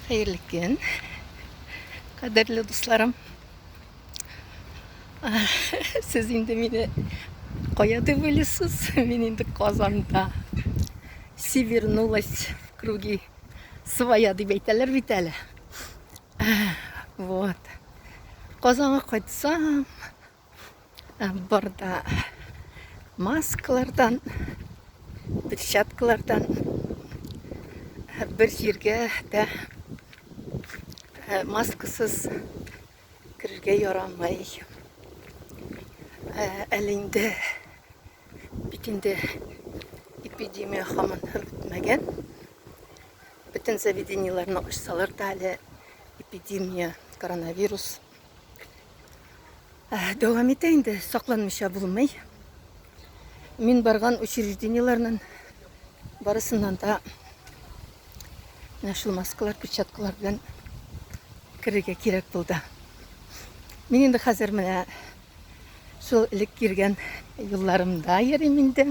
Hayırlı gün. Kaderli dostlarım. Siz indi meni qo'yadi bo'lasiz. Men endi Qozonda Севернулась в круги своя deb aytalar bit hali. Вот. Qozonga qaytsam, borda maskalardan, перчаткалардан bir yerga da maskasız kirishga yaramay. Elinde bitinde epidemiya hamon bitmagan. Bütün заведенияларны açsalar da hali epidemiya, koronavirus devam eteydi, saqlanmışa bulunmay. Men bargan учрежденияларның barısından da şul maskalar, перчаткалар bilan kirishga kerak bo'ldi. Men endi hozir mana şul ilk kirgan yo'llarimda yerim endi.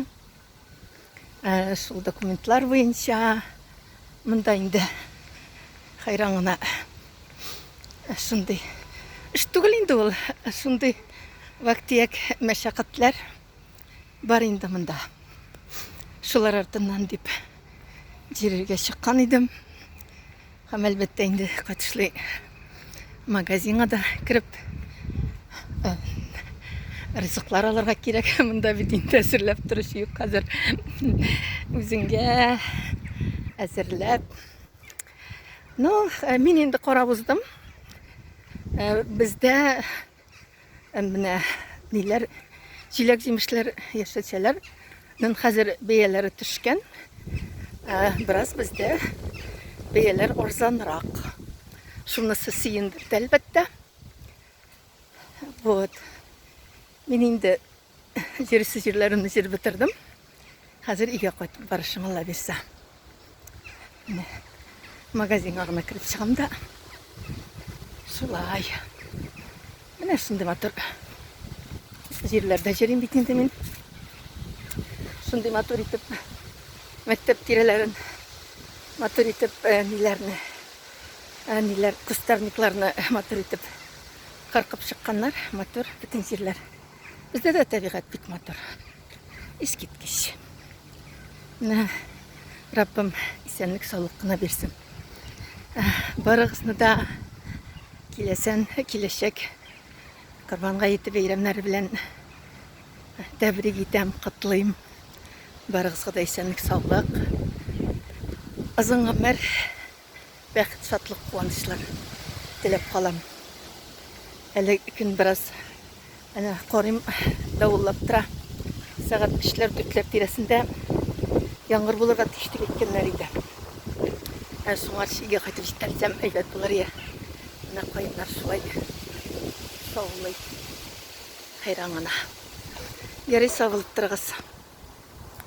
Şul dokumentlar bo'yicha mында endi hayrangına shunday ish tugul endi ul shunday vaqtiyak mashaqqatlar бар endi mında. Shular ortidan deb jerga chiqqan edim. Ham albatta endi qatishli magazinga da kirib rizqlar alırga kerak. Mında bidin ta'sirlab turish yo'q hozir. O'zingga azirlab. No, men endi qarab uzdim. Bizda mana nelar chilak jemishlar yashachalar hozir beyalari tushgan. Biraz bizda beyalar arzonroq. Shunisi siyindirdi albatta. Вот. Men endi jerlarimni jerib bitirdim. Hozir uyga qaytib borishim Alloh bersa. Magazinga kirib chiqamda. Shulay. Mana shunday motor yerlarda jirim bitindi men. Shunday motor etib maktab tiralarin motor etib nelar kustarniklarni motor etib qirqib chiqqanlar motor butun yerlar. Bizda da tabiat bit motor. Eskitkish. Rabbim esenlik sağlıkına versin. Barıqsını da keleshak Qurbanға yetib bayramlari bilan tabrik etam, qutlayım. Barıqsıga da esenlik sağlık. Uzun ömür, baxt, şadlık, quvonchlar tilab qolam. Hali kun biraz ana qorim davullab tura. Saat 3:00-4:00 tirasida yağmur bulurga teştik etkenler idi. Şunlar şeyge qaytib jitelsem aybat bular ya. Ana qoyunlar şulay sağlay hayrangana. Yeri sağılıp turğız.